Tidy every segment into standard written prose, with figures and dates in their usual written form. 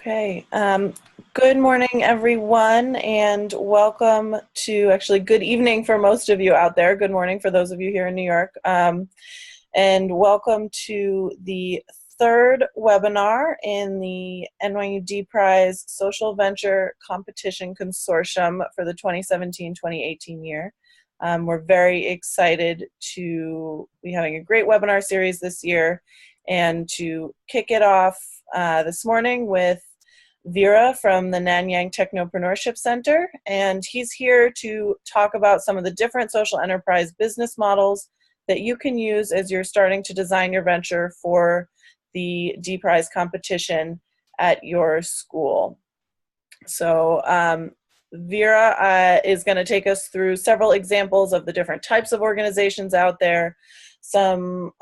Okay. Good morning, everyone, and welcome to, actually, good evening for most of you out there. Good morning for those of you here in New York. And welcome to the third webinar in the NYU Prize Social Venture Competition Consortium for the 2017-2018 year. We're very excited to be having a great webinar series this year and to kick it off this morning with Veera from the Nanyang Technopreneurship Center, and he's here to talk about some of the different social enterprise business models that you can use as you're starting to design your venture for the D-Prize competition at your school. So Veera is going to take us through several examples of the different types of organizations out there, some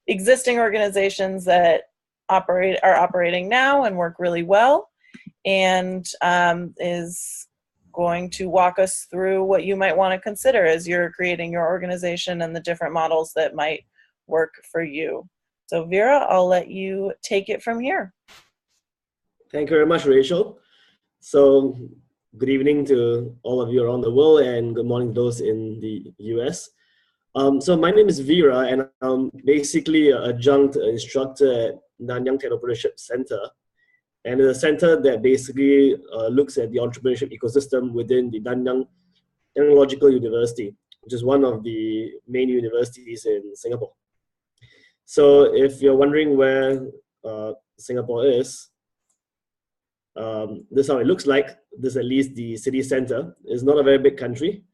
existing organizations that are operating now and work really well, and is going to walk us through what you might want to consider as you're creating your organization and the different models that might work for you. So Veera, I'll let you take it from here. Thank you very much, Rachel. So good evening to all of you around the world, and good morning to those in the US. So my name is Veera, and I'm basically an adjunct instructor at Nanyang Technopreneurship Center. And it's a center that basically looks at the entrepreneurship ecosystem within the Nanyang Technological University, which is one of the main universities in Singapore. So if you're wondering where Singapore is, this is how it looks like. This is at least the city center. It's not a very big country.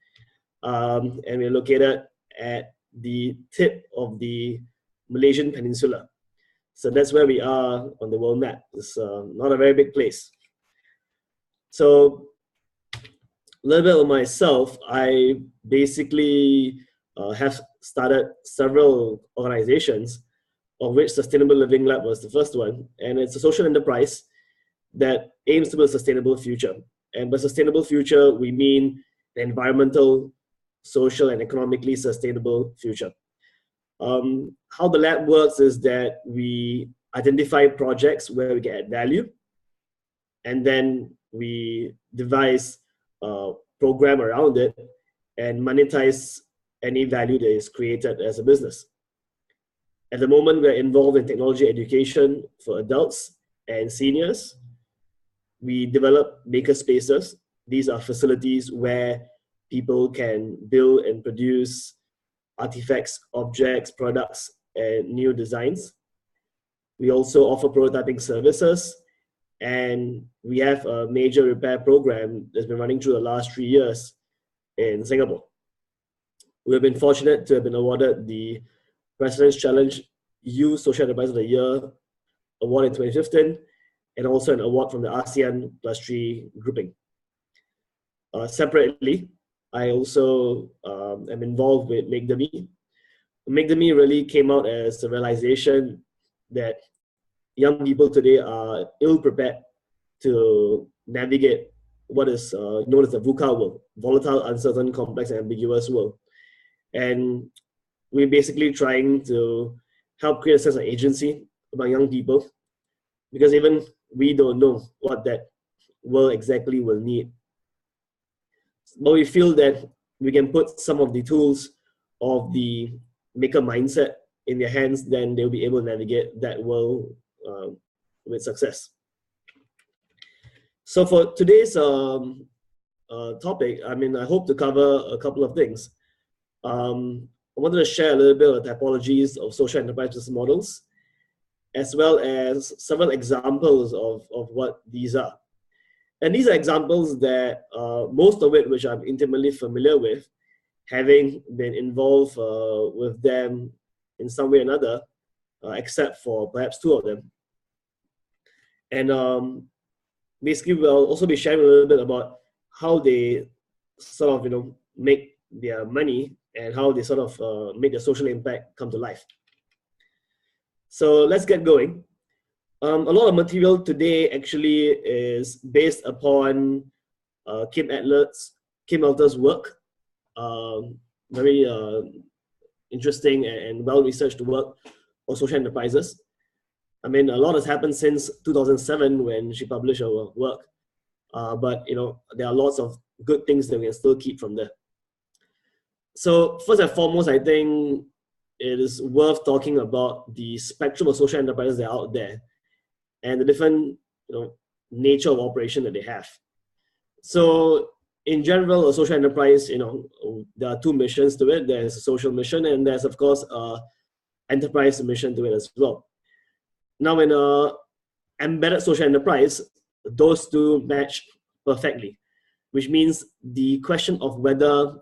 And we're located at the tip of the Malaysian Peninsula. So that's where we are on the world map. It's not a very big place. So a little bit of myself, I basically have started several organizations, of which Sustainable Living Lab was the first one. And it's a social enterprise that aims to build a sustainable future. And by sustainable future, we mean the environmental, social, and economically sustainable future. How the lab works is that we identify projects where we can add value, and then we devise a program around it and monetize any value that is created as a business. At the moment, we're involved in technology education for adults and seniors. We develop maker spaces. These are facilities where people can build and produce artifacts, objects, products, and new designs. We also offer prototyping services, and we have a major repair program that's been running through the last 3 years in Singapore. We've been fortunate to have been awarded the President's Challenge Youth Social Enterprise of the Year award in 2015, and also an award from the ASEAN +3 grouping. Separately, I also am involved with Make the Me. Make the Me really came out as a realization that young people today are ill-prepared to navigate what is known as the VUCA world, volatile, uncertain, complex, and ambiguous world. And we're basically trying to help create a sense of agency among young people, because even we don't know what that world exactly will need. But we feel that we can put some of the tools of the maker mindset in their hands, then they'll be able to navigate that world with success. So for today's topic, I hope to cover a couple of things. I wanted to share a little bit of the typologies of social enterprise business models, as well as several examples of what these are. And these are examples that most of it which I'm intimately familiar with, having been involved with them in some way or another, except for perhaps 2 of them. And basically we'll also be sharing a little bit about how they sort of make their money and how they sort of make their social impact come to life. So let's get going. A lot of material today actually is based upon Kim Elter's work. Very interesting and well-researched work of social enterprises. I mean, a lot has happened since 2007 when she published her work. But there are lots of good things that we can still keep from there. So first and foremost, I think it is worth talking about the spectrum of social enterprises that are out there and the different nature of operation that they have. So in general, a social enterprise, there are two missions to it. There's a social mission, and there's of course a enterprise mission to it as well. Now, in a embedded social enterprise, those two match perfectly, which means the question of whether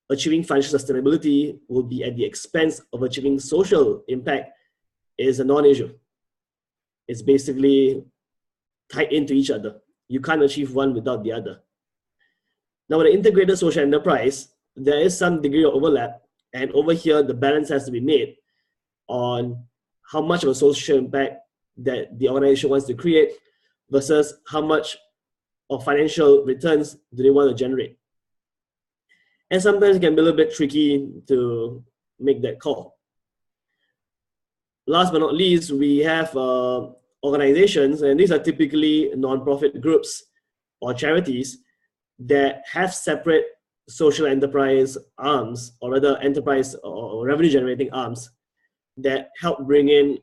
achieving financial sustainability will be at the expense of achieving social impact is a non-issue. It's basically tied into each other. You can't achieve one without the other. Now, with an integrated social enterprise, there is some degree of overlap, and over here, the balance has to be made on how much of a social impact that the organization wants to create versus how much of financial returns do they want to generate. And sometimes it can be a little bit tricky to make that call. Last but not least, we have organizations, and these are typically non-profit groups or charities that have separate social enterprise arms, or rather enterprise or revenue generating arms that help bring in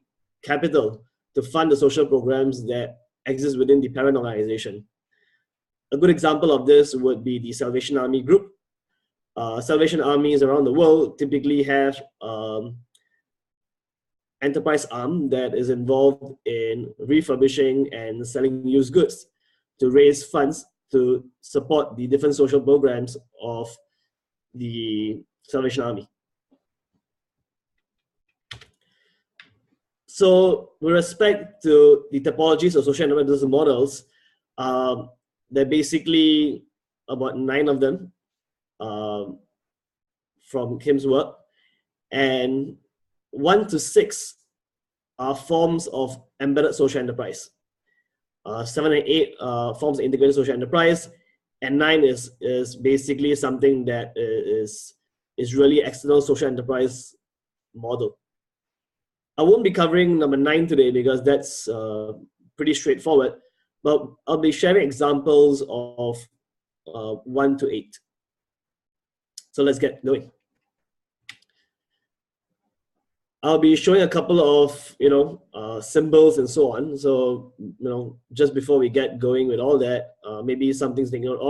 capital to fund the social programs that exist within the parent organization. A good example of this would be the Salvation Army group. Salvation armies around the world typically have enterprise arm that is involved in refurbishing and selling used goods to raise funds to support the different social programs of the Salvation Army. So with respect to the typologies of social enterprise business models, there are basically about 9 of them from Kim's work, and 1 to 6 are forms of embedded social enterprise. 7 and 8 forms of integrated social enterprise, and 9 is basically something that is really external social enterprise model. I won't be covering number 9 today because that's pretty straightforward, but I'll be sharing examples of 1 to 8. So let's get going. I'll be showing a couple of symbols and so on. So just before we get going with all that, maybe something to take note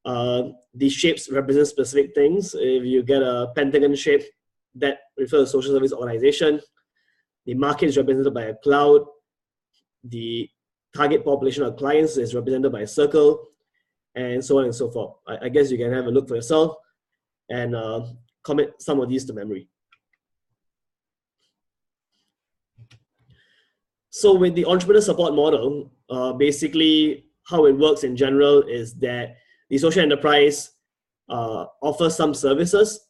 of. These shapes represent specific things. If you get a pentagon shape, that refers to social service organization. The market is represented by a cloud. The target population of clients is represented by a circle, and so on and so forth. I guess you can have a look for yourself and commit some of these to memory. So with the entrepreneur support model, basically how it works in general is that the social enterprise offers some services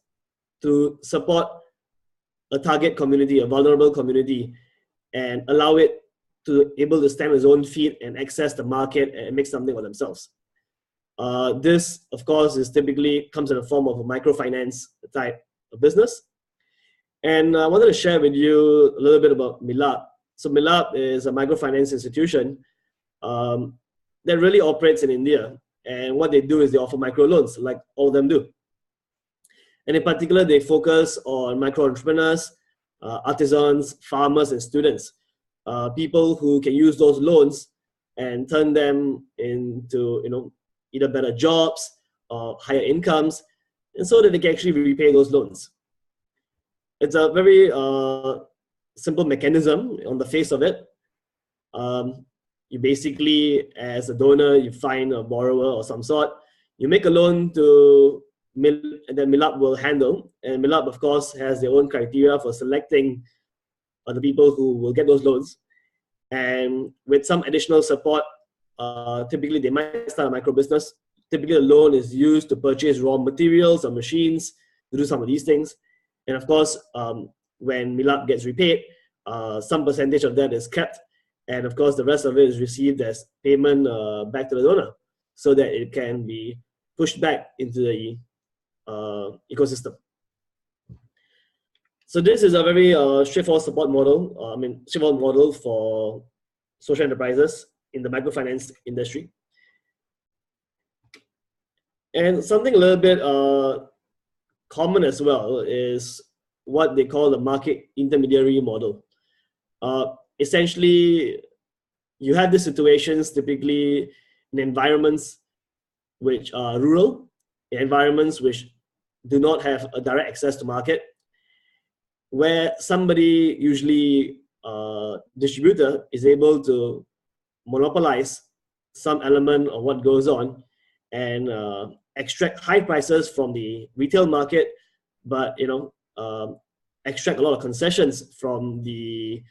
to support a target community, a vulnerable community, and allow it to able to stand on its own feet and access the market and make something of themselves. This, of course, typically comes in the form of a microfinance type of business. And I wanted to share with you a little bit about Milab. So Milab is a microfinance institution that really operates in India. And what they do is they offer microloans, like all of them do. And in particular, they focus on micro entrepreneurs, artisans, farmers, and students. People who can use those loans and turn them into either better jobs or higher incomes, and so that they can actually repay those loans. It's a very simple mechanism on the face of it. You basically, as a donor, you find a borrower or some sort, you make a loan to and then Milab will handle. And Milab, of course, has their own criteria for selecting the people who will get those loans. And with some additional support, typically they might start a micro business. Typically, a loan is used to purchase raw materials or machines to do some of these things. And of course, when Milab gets repaid, some percentage of that is kept. And of course, the rest of it is received as payment back to the donor so that it can be pushed back into the ecosystem. So this is a very straightforward support model. Straightforward model for social enterprises in the microfinance industry. And something a little bit common as well is what they call the market intermediary model. Essentially, you have these situations typically in environments which are rural, in environments which do not have a direct access to market, where somebody, usually a distributor, is able to monopolize some element of what goes on and extract high prices from the retail market, but extract a lot of concessions from the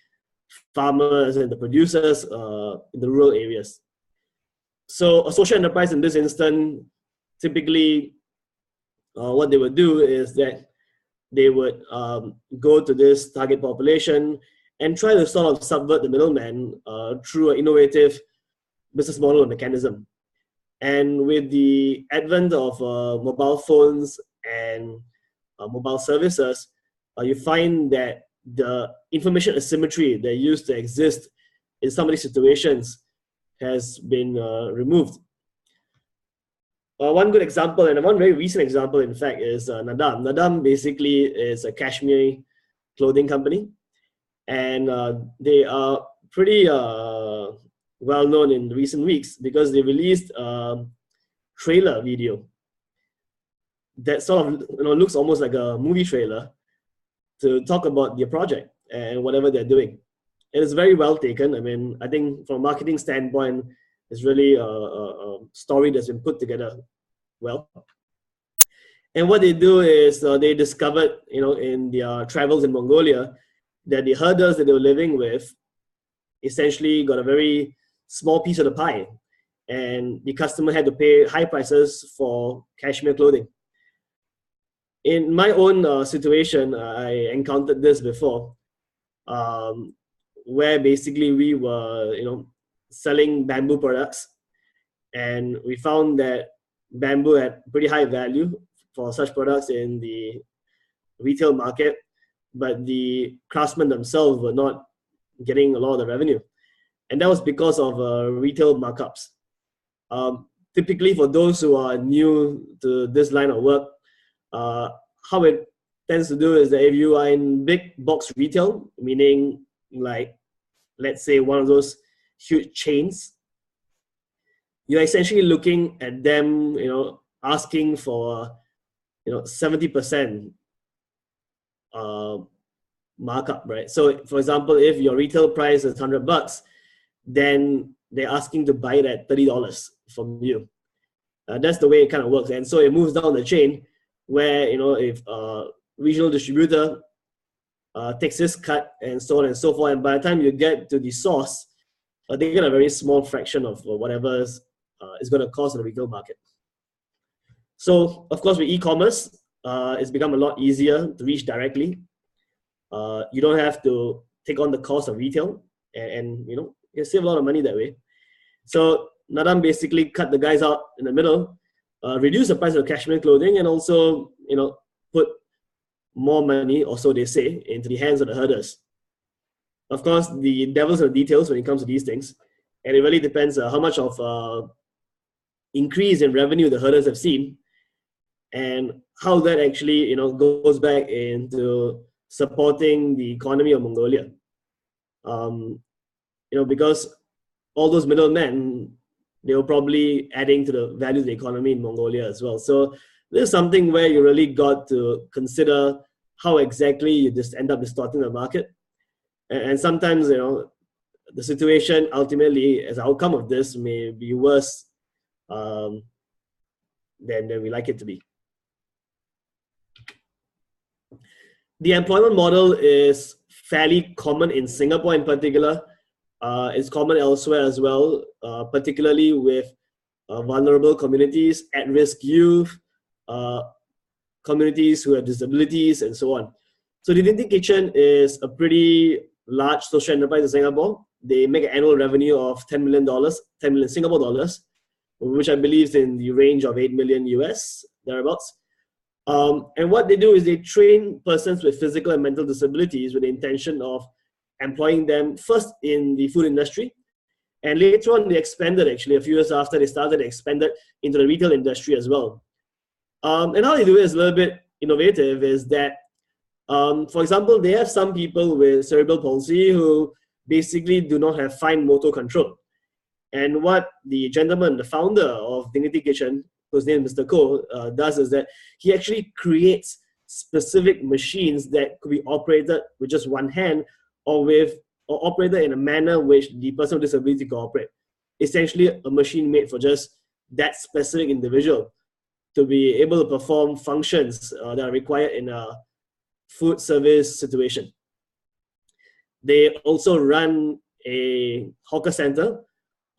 farmers and the producers in the rural areas. So a social enterprise in this instance, typically what they would do is that they would go to this target population and try to sort of subvert the middleman through an innovative business model and mechanism. And with the advent of mobile phones and mobile services, you find that the information asymmetry that used to exist in some of these situations has been removed. One good example, and one very recent example, in fact, is Nadam. Nadam basically is a cashmere clothing company, and they are pretty well known in recent weeks because they released a trailer video that sort of looks almost like a movie trailer to talk about their project and whatever they're doing. And it's very well taken. I think from a marketing standpoint, it's really a story that's been put together well. And what they do is they discovered, in their travels in Mongolia, that the herders that they were living with essentially got a very small piece of the pie, and the customer had to pay high prices for cashmere clothing. In my own situation, I encountered this before, where basically we were, selling bamboo products, and we found that bamboo had pretty high value for such products in the retail market, but the craftsmen themselves were not getting a lot of the revenue. And that was because of retail markups. Typically, for those who are new to this line of work, how it tends to do is that if you are in big box retail, meaning like, let's say one of those huge chains, you're essentially looking at them, asking for, 70% markup, right? So, for example, if your retail price is $100, then they're asking to buy it at $30 from you. That's the way it kind of works, and so it moves down the chain, where if a regional distributor takes this cut and so on and so forth, and by the time you get to the source, they get a very small fraction of whatever is going to cost in the retail market. So, of course, with e-commerce, it's become a lot easier to reach directly. You don't have to take on the cost of retail, and you save a lot of money that way. So Nadam basically cut the guys out in the middle, reduce the price of cashmere clothing, and also put more money, or so they say, into the hands of the herders. Of course, the devil's in the details when it comes to these things, and it really depends how much of increase in revenue the herders have seen, and how that actually goes back into supporting the economy of Mongolia. Because all those middlemen, they were probably adding to the value of the economy in Mongolia as well. So this is something where you really got to consider how exactly you just end up distorting the market. And sometimes, the situation ultimately, as an outcome of this, may be worse than we like it to be. The employment model is fairly common in Singapore in particular. It's common elsewhere as well, particularly with vulnerable communities, at-risk youth, communities who have disabilities, and so on. So the Linking Kitchen is a pretty large social enterprise in Singapore. They make an annual revenue of $10 million, 10 million Singapore dollars, which I believe is in the range of 8 million US, thereabouts. And what they do is they train persons with physical and mental disabilities with the intention of employing them first in the food industry. And later on, they expanded, actually, a few years after they started, they expanded into the retail industry as well. And how they do it is a little bit innovative, is that, for example, they have some people with cerebral palsy who basically do not have fine motor control. And what the gentleman, the founder of Dignity Kitchen, whose name is Mr. Ko, does is that he actually creates specific machines that could be operated with just one hand, or operated in a manner which the person with disability can operate. Essentially, a machine made for just that specific individual to be able to perform functions that are required in a food service situation. They also run a hawker center.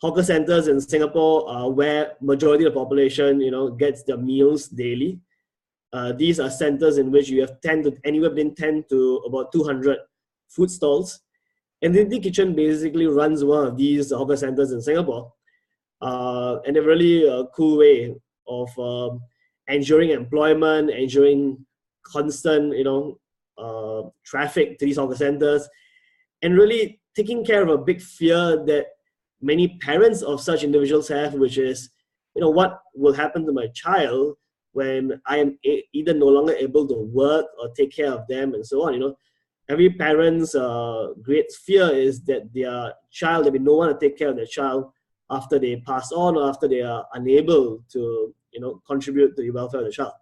Hawker centers in Singapore are where majority of the population, gets their meals daily. These are centers in which you have anywhere between 10 to about 200 food stalls. And the Kitchen basically runs one of these hawker centers in Singapore. And a really cool way of ensuring employment, ensuring constant, traffic to these hawker centers, and really taking care of a big fear that many parents of such individuals have, which is, what will happen to my child when I am either no longer able to work or take care of them, and so on. Every parent's great fear is that their child, there will be no one to take care of their child after they pass on, or after they are unable to, contribute to the welfare of the child.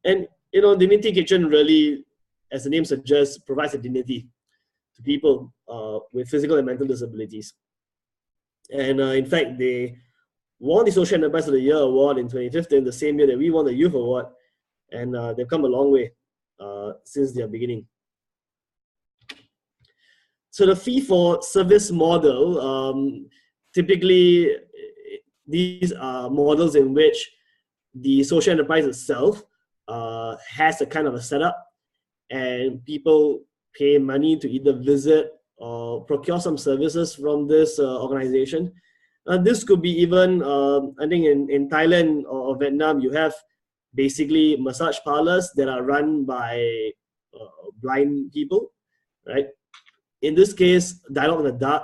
And, Dignity Kitchen really, as the name suggests, provides a dignity to people with physical and mental disabilities. And in fact, they won the Social Enterprise of the Year award in 2015, the same year that we won the Youth Award. And they've come a long way since their beginning. So the fee-for-service model, typically these are models in which the social enterprise itself has a kind of a setup, and people pay money to either visit or procure some services from this organization. This could be even, I think in Thailand or Vietnam, you have basically massage parlors that are run by blind people, right? In this case, Dialogue in the Dark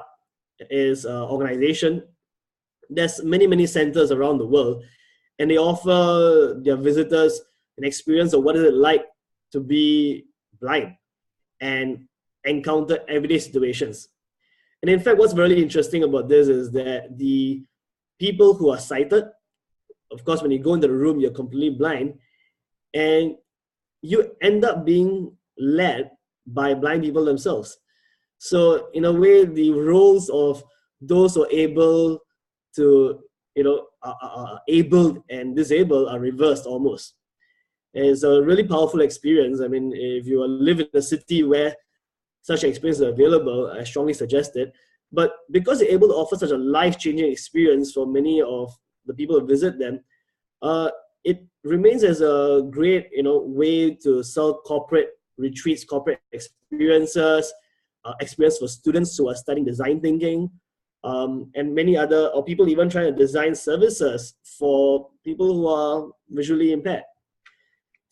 is an organization. There's many centers around the world, and they offer their visitors an experience of what is it like to be blind and encounter everyday situations. And in fact, what's really interesting about this is that the people who are sighted, of course, when you go into the room, you're completely blind, and you end up being led by blind people themselves. So in a way, the roles of those who are able to, able and disabled are reversed almost. It's a really powerful experience. I mean, if you live in a city where such experiences are available, I strongly suggest it. But because they're able to offer such a life-changing experience for many of the people who visit them, it remains as a great, way to sell corporate retreats, corporate experiences, experience for students who are studying design thinking, and many other, or people even trying to design services for people who are visually impaired.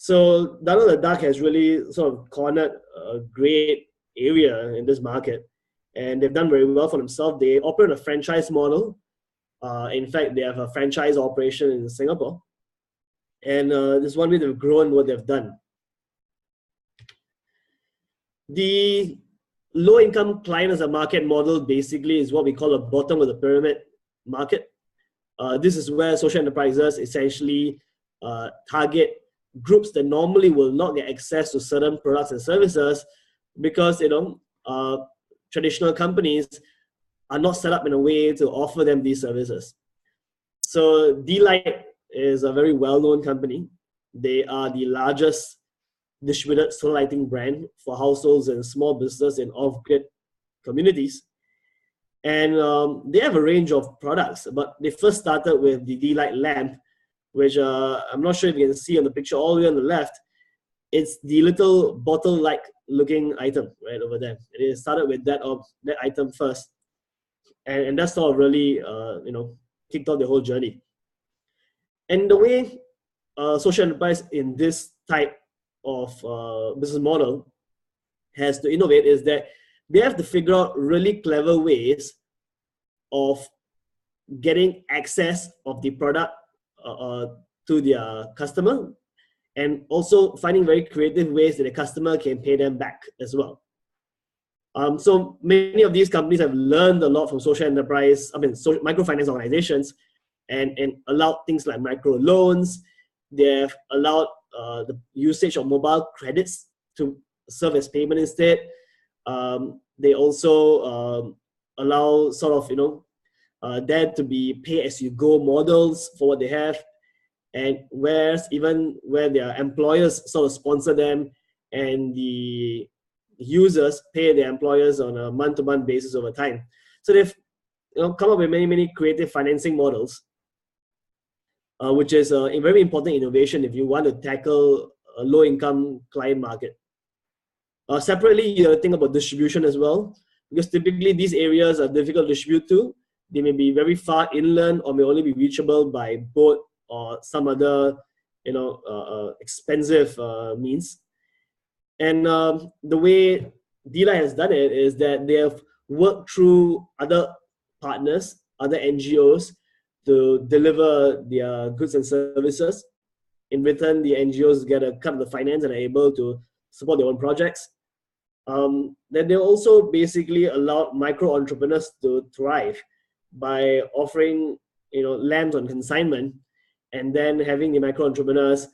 So Dialogue in the Dark has really sort of cornered a great area in this market, and they've done very well for themselves. They operate a franchise model. In fact, they have a franchise operation in Singapore, and this is one way they've grown what they've done. The low-income client as a market model basically is what we call a bottom of the pyramid market. This is where social enterprises essentially target groups that normally will not get access to certain products and services because traditional companies are not set up in a way to offer them these services. So D-Light is a very well-known company. They are the largest distributed solar lighting brand for households and small business in off-grid communities. And they have a range of products, but they first started with the D-Light lamp, which I'm not sure if you can see on the picture all the way on the left. It's the little bottle-like looking item right over there. It started with that item first. And that sort of really, kicked off the whole journey. And the way social enterprise in this type of business model has to innovate is that they have to figure out really clever ways of getting access of the product to their customer, and also finding very creative ways that the customer can pay them back as well. So many of these companies have learned a lot from social enterprise, microfinance organizations, and allowed things like micro loans. They have allowed the usage of mobile credits to serve as payment instead. They also allow sort of, there to be pay-as-you-go models for what they have, and where their employers sort of sponsor them, and the users pay their employers on a month-to-month basis over time. So they've come up with many creative financing models, which is a very important innovation if you want to tackle a low-income client market. Separately, you think about distribution as well, because typically these areas are difficult to distribute to. They may be very far inland, or may only be reachable by boat or some other, expensive means. And the way DILA has done it is that they have worked through other partners, other NGOs, to deliver their goods and services. In return, the NGOs get a cut of the finance and are able to support their own projects. Then they also basically allow micro entrepreneurs to thrive by offering land on consignment, and then having the micro entrepreneurs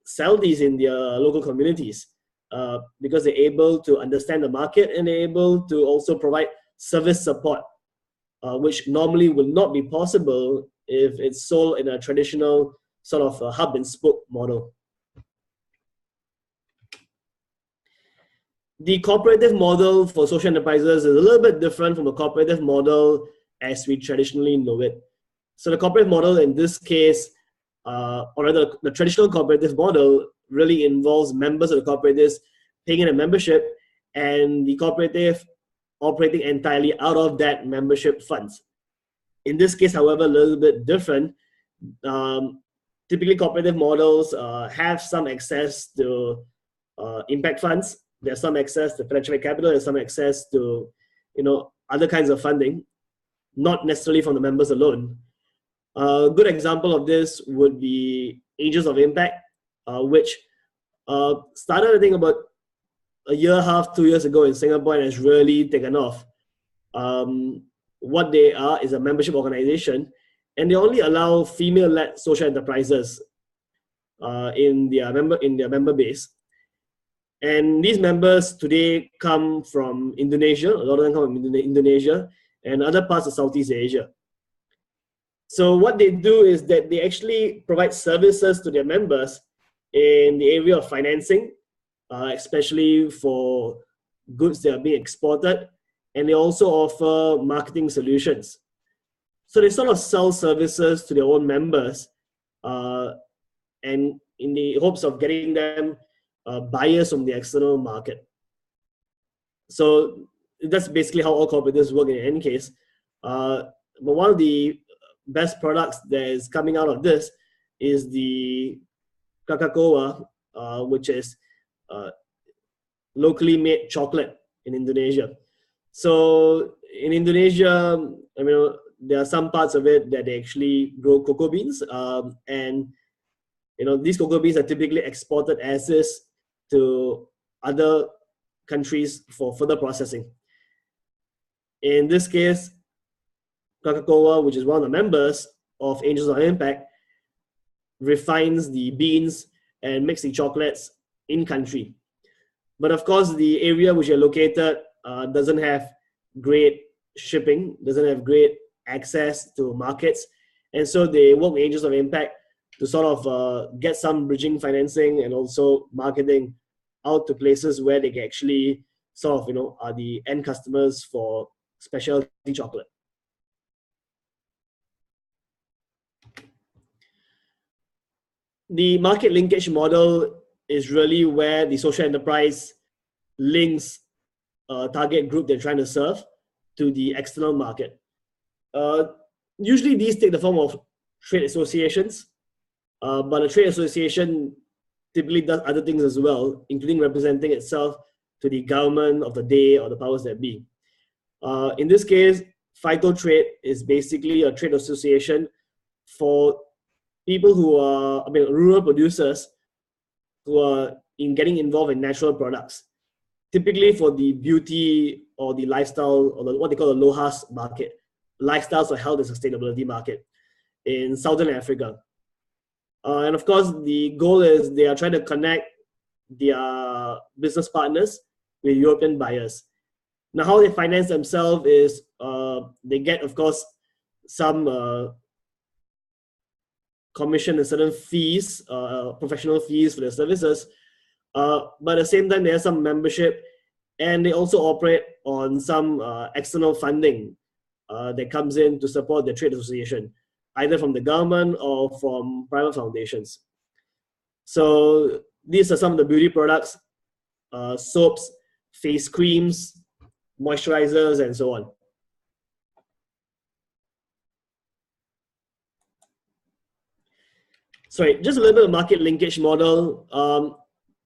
sell these in their local communities, because they're able to understand the market, and they're able to also provide service support, which normally will not be possible if it's sold in a traditional sort of a hub and spoke model. The cooperative model for social enterprises is a little bit different from a cooperative model as we traditionally know it. So the cooperative model in this case, or rather the traditional cooperative model, really involves members of the cooperatives paying in a membership, and the cooperative operating entirely out of that membership funds. In this case, however, a little bit different. Typically, cooperative models have some access to impact funds. There's some access to financial capital. There's some access to other kinds of funding, not necessarily from the members alone. A good example of this would be Angels of Impact, which started, I think, about a year and a half, 2 years ago in Singapore, and has really taken off. What they are is a membership organization, and they only allow female-led social enterprises in their member base. And these members today come from Indonesia. A lot of them come from Indonesia and other parts of Southeast Asia. So what they do is that they actually provide services to their members in the area of financing, especially for goods that are being exported, and they also offer marketing solutions. So they sort of sell services to their own members, and in the hopes of getting them buyers from the external market. So that's basically how all cooperatives work in any case. But one of the best products that is coming out of this is the Coca-Cola, which is locally made chocolate in Indonesia. So in Indonesia, there are some parts of it that they actually grow cocoa beans, and these cocoa beans are typically exported as is to other countries for further processing. In this case, Coca-Cola, which is one of the members of Angels of Impact, refines the beans and makes the chocolates in country. But of course, the area which you're located doesn't have great shipping, doesn't have great access to markets. And so they work with Angels of Impact to sort of get some bridging financing and also marketing out to places where they can actually sort of, are the end customers for specialty chocolate. The market linkage model is really where the social enterprise links a target group they're trying to serve to the external market. Usually these take the form of trade associations. but a trade association typically does other things as well, including representing itself to the government of the day or the powers that be. In this case, Phytotrade is basically a trade association for people who are, rural producers who are getting involved in natural products, typically for the beauty or the lifestyle or what they call the LOHAS market, lifestyles for health and sustainability market in Southern Africa. And of course, the goal is they are trying to connect their business partners with European buyers. Now, how they finance themselves is they get, of course, some commission and certain fees, professional fees for their services. But at the same time, they have some membership, and they also operate on some external funding that comes in to support the trade association, either from the government or from private foundations. So these are some of the beauty products, soaps, face creams, moisturizers, and so on. Sorry, just a little bit of market linkage model.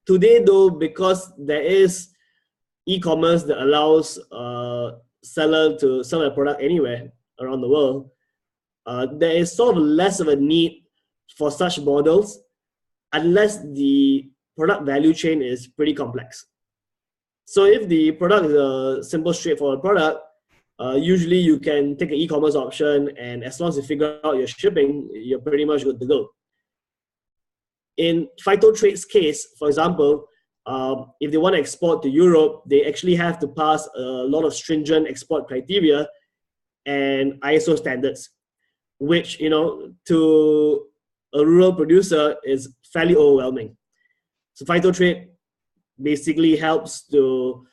Today, though, because there is e-commerce that allows seller to sell a product anywhere around the world, there is sort of less of a need for such models unless the product value chain is pretty complex. So if the product is a simple, straightforward product, usually you can take an e-commerce option, and as long as you figure out your shipping, you're pretty much good to go. In Phytotrade's case, for example, if they want to export to Europe, they actually have to pass a lot of stringent export criteria and ISO standards, which, to a rural producer is fairly overwhelming. So Phytotrade basically helps to,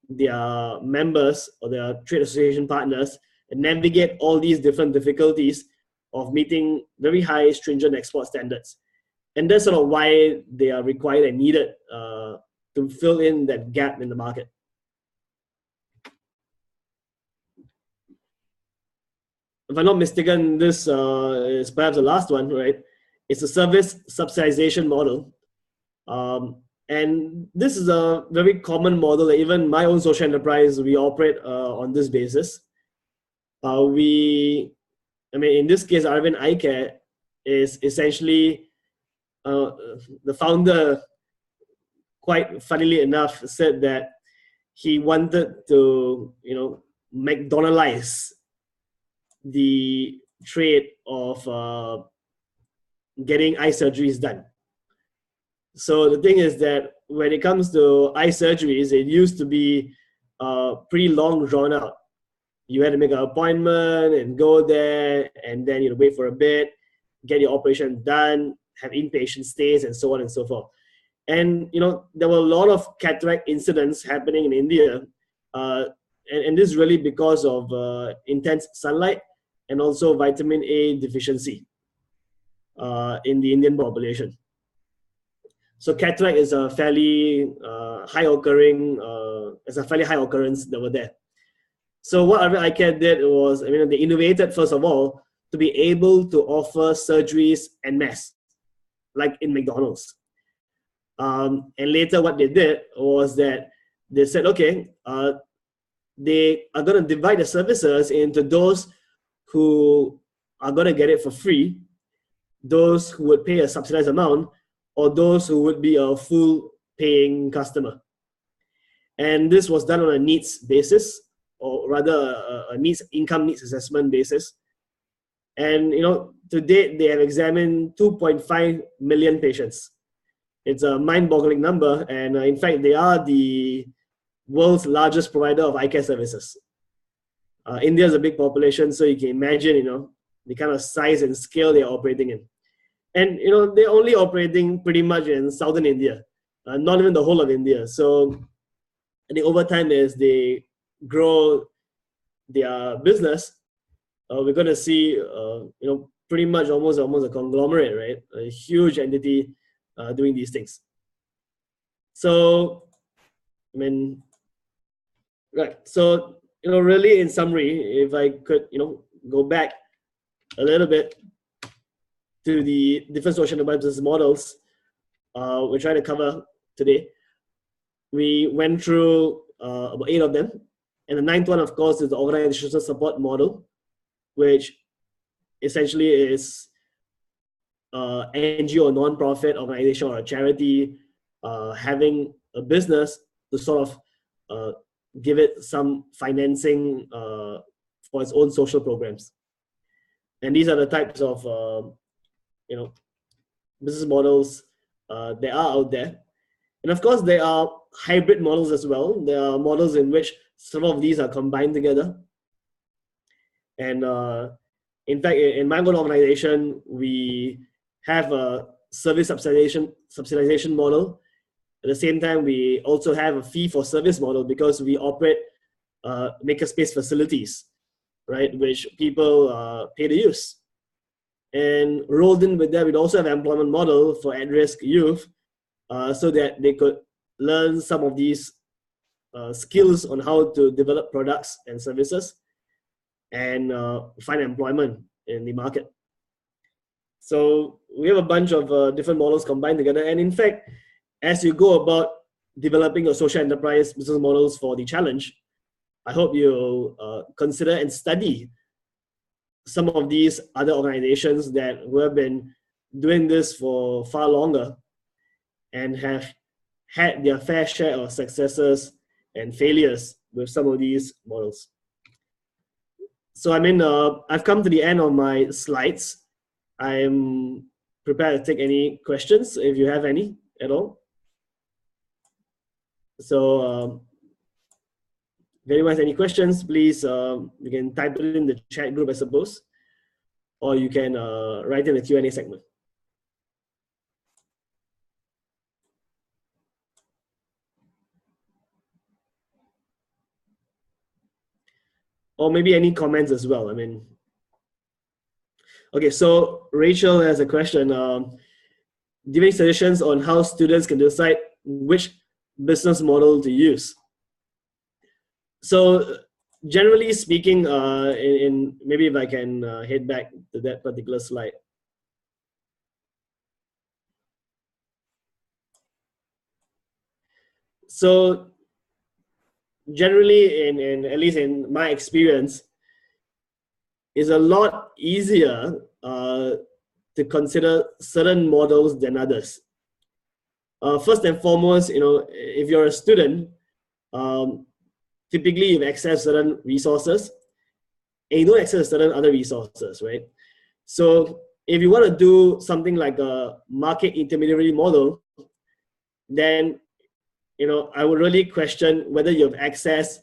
their members or their trade association partners navigate all these different difficulties of meeting very high stringent export standards. And that's sort of why they are required and needed to fill in that gap in the market. If I'm not mistaken, this is perhaps the last one, right? It's a service subsidization model. And this is a very common model that even my own social enterprise, we operate on this basis. In this case, Arvind Eye Care is essentially the founder, quite funnily enough, said that he wanted to, McDonaldize the trade of getting eye surgeries done. So the thing is that when it comes to eye surgeries, it used to be pretty long, drawn out. You had to make an appointment and go there, and then wait for a bit, get your operation done, have inpatient stays, and so on and so forth. And there were a lot of cataract incidents happening in India, and this is really because of intense sunlight and also vitamin A deficiency in the Indian population. So cataract is a fairly high occurrence that were there. So what Arvind Eye Care did was, they innovated first of all to be able to offer surgeries en masse, like in McDonald's. And later what they did was that they said, okay, they are going to divide the services into those who are going to get it for free, those who would pay a subsidized amount, or those who would be a full paying customer. And this was done on a needs basis, or rather a income needs assessment basis. And to date, they have examined 2.5 million patients. It's a mind-boggling number, and in fact, they are the world's largest provider of eye care services. India is a big population, so you can imagine, the kind of size and scale they're operating in. And they're only operating pretty much in southern India, not even the whole of India. So I think over time, as they grow their business, we're going to see, pretty much almost a conglomerate, right? A huge entity doing these things. So, right. So, really in summary, if I could, go back a little bit, to the different social enterprise business models we're trying to cover today. We went through about 8 of them. And the 9th one, of course, is the organizational support model, which essentially is NGO or non-profit organization or a charity having a business to sort of give it some financing for its own social programs. And these are the types of business models that are out there. And of course, there are hybrid models as well. There are models in which some of these are combined together. And in fact, in my own organization, we have a service subsidization model. At the same time, we also have a fee for service model because we operate makerspace facilities, right, which people pay to use. And rolled in with that, we'd also have an employment model for at-risk youth so that they could learn some of these skills on how to develop products and services and find employment in the market. So we have a bunch of different models combined together. And in fact, as you go about developing your social enterprise business models for the challenge, I hope you consider and study some of these other organizations that who have been doing this for far longer and have had their fair share of successes and failures with some of these models. So I mean, I've come to the end of my slides. I'm prepared to take any questions if you have any at all. So if anyone has any questions, please, you can type it in the chat group, I suppose, or you can write in the Q&A segment. Or maybe any comments as well. I mean, okay, so Rachel has a question. Giving suggestions on how students can decide which business model to use. So generally speaking, maybe if I can head back to that particular slide. So generally, in at least in my experience, it's a lot easier to consider certain models than others. First and foremost, if you're a student, typically you've accessed certain resources and you don't access certain other resources, right? So if you want to do something like a market intermediary model, then I would really question whether you have access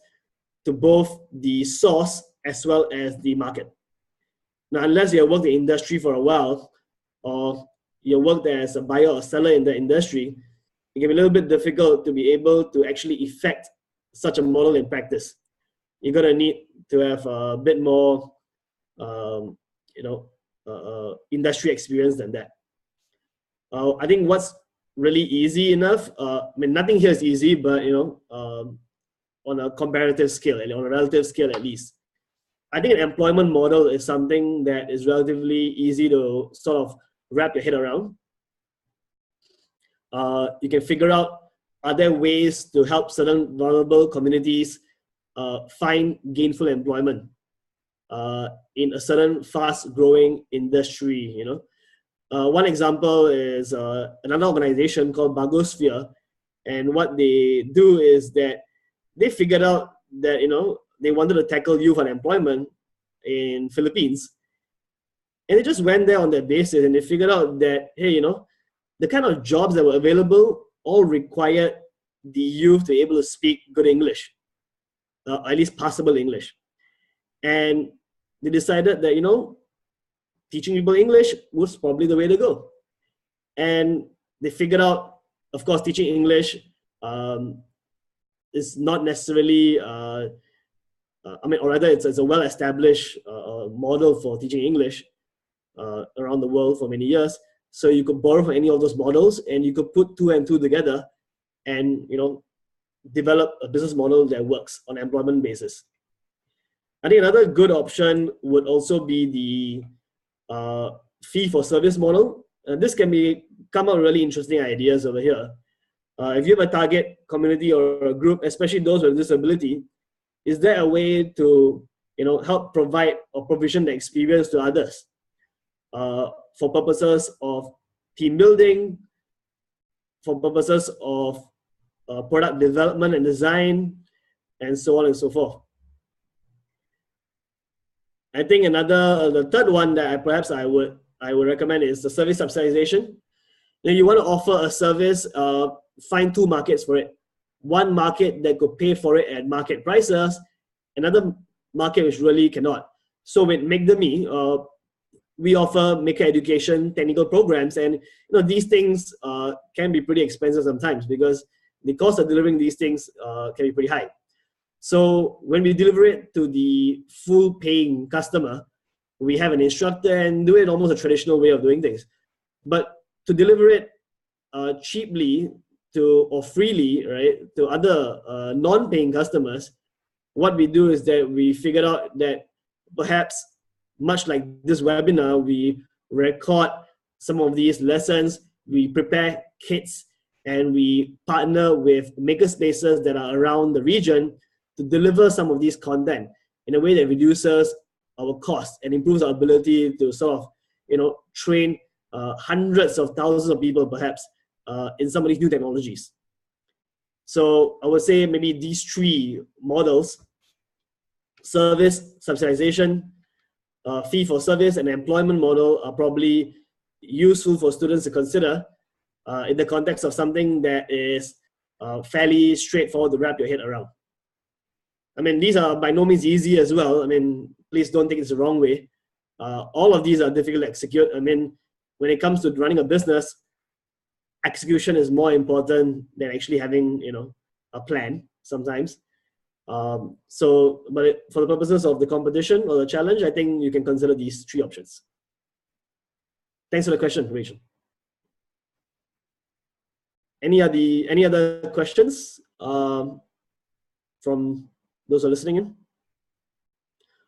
to both the source as well as the market. Now, unless you have worked in the industry for a while, or you worked as a buyer or seller in the industry, it can be a little bit difficult to be able to actually effect such a model in practice. You're going to need to have a bit more, industry experience than that. I think what's really easy enough, I mean, nothing here is easy, but, on a comparative scale, on a relative scale at least, I think an employment model is something that is relatively easy to sort of wrap your head around. You can figure out, are there ways to help certain vulnerable communities find gainful employment in a certain fast-growing industry, One example is another organization called Bagosphere, and what they do is that they figured out that, they wanted to tackle youth unemployment in Philippines. And they just went there on that basis and they figured out that, hey, the kind of jobs that were available all required the youth to be able to speak good English, at least passable English. And they decided that, teaching people English was probably the way to go. And they figured out, of course, teaching English is not necessarily, or rather it's a well-established model for teaching English around the world for many years. So you could borrow from any of those models and you could put two and two together and, develop a business model that works on an employment basis. I think another good option would also be the fee-for-service model. This can come up with really interesting ideas over here. If you have a target community or a group, especially those with disability, is there a way to help provide or provision the experience to others for purposes of team building, for purposes of product development and design, and so on and so forth. I think the third one that I would recommend is the service subsidization. You want to offer a service, find two markets for it. One market that could pay for it at market prices, another market which really cannot. So with Make the Me, we offer maker education technical programs, and these things can be pretty expensive sometimes because the cost of delivering these things can be pretty high. So when we deliver it to the full paying customer, we have an instructor and do it almost a traditional way of doing things. But to deliver it cheaply or freely, right, to other non-paying customers, what we do is that we figured out that perhaps, much like this webinar, we record some of these lessons, we prepare kits, and we partner with makerspaces that are around the region to deliver some of these content in a way that reduces our costs and improves our ability to sort of, train hundreds of thousands of people perhaps in some of these new technologies. So I would say maybe these three models: service, subsidization, fee for service, and employment model are probably useful for students to consider in the context of something that is fairly straightforward to wrap your head around. I mean, these are by no means easy as well. I mean, please don't think it's the wrong way. All of these are difficult to execute. I mean, when it comes to running a business, execution is more important than actually having, a plan sometimes. But for the purposes of the competition or the challenge, I think you can consider these three options. Thanks for the question, Rachel. Any other questions from those who are listening in?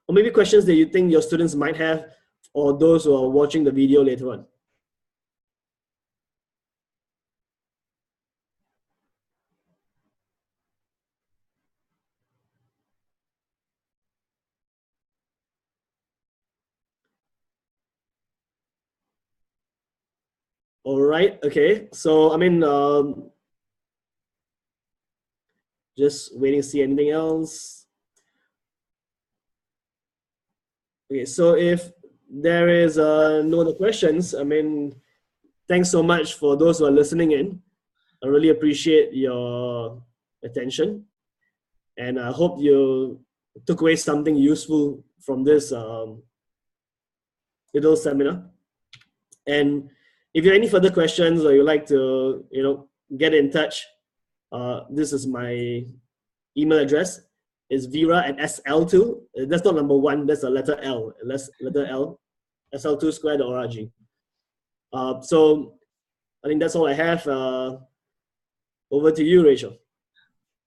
Or maybe questions that you think your students might have, or those who are watching the video later on. All right, okay. So, I mean, just waiting to see anything else. Okay, so if there is no other questions, I mean, thanks so much for those who are listening in. I really appreciate your attention, and I hope you took away something useful from this little seminar. And if you have any further questions or you'd like to, get in touch, this is my email address. It's Veera@sl2. That's not number one, that's a letter L. Letter L, sl2square.org. So I think that's all I have. Over to you, Rachel.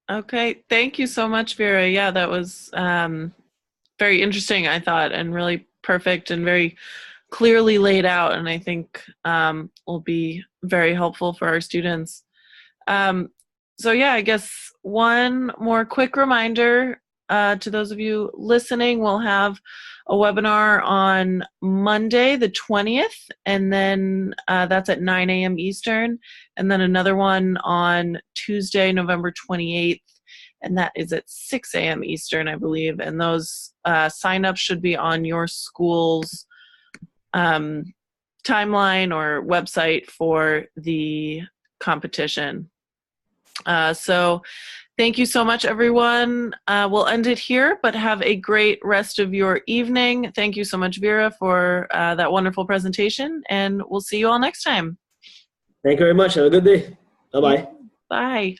Okay, thank you so much, Veera. Yeah, that was very interesting, I thought, and really perfect and very clearly laid out, and I think will be very helpful for our students. So yeah, I guess one more quick reminder to those of you listening, we'll have a webinar on Monday the 20th, and then that's at 9 a.m. Eastern, and then another one on Tuesday, November 28th, and that is at 6 a.m. Eastern, I believe, and those sign-ups should be on your school's timeline or website for the competition. So thank you so much, everyone. We'll end it here, but have a great rest of your evening. Thank you so much, Veera, for that wonderful presentation, and we'll see you all next time. Thank you very much. Have a good day. Bye-bye. Bye.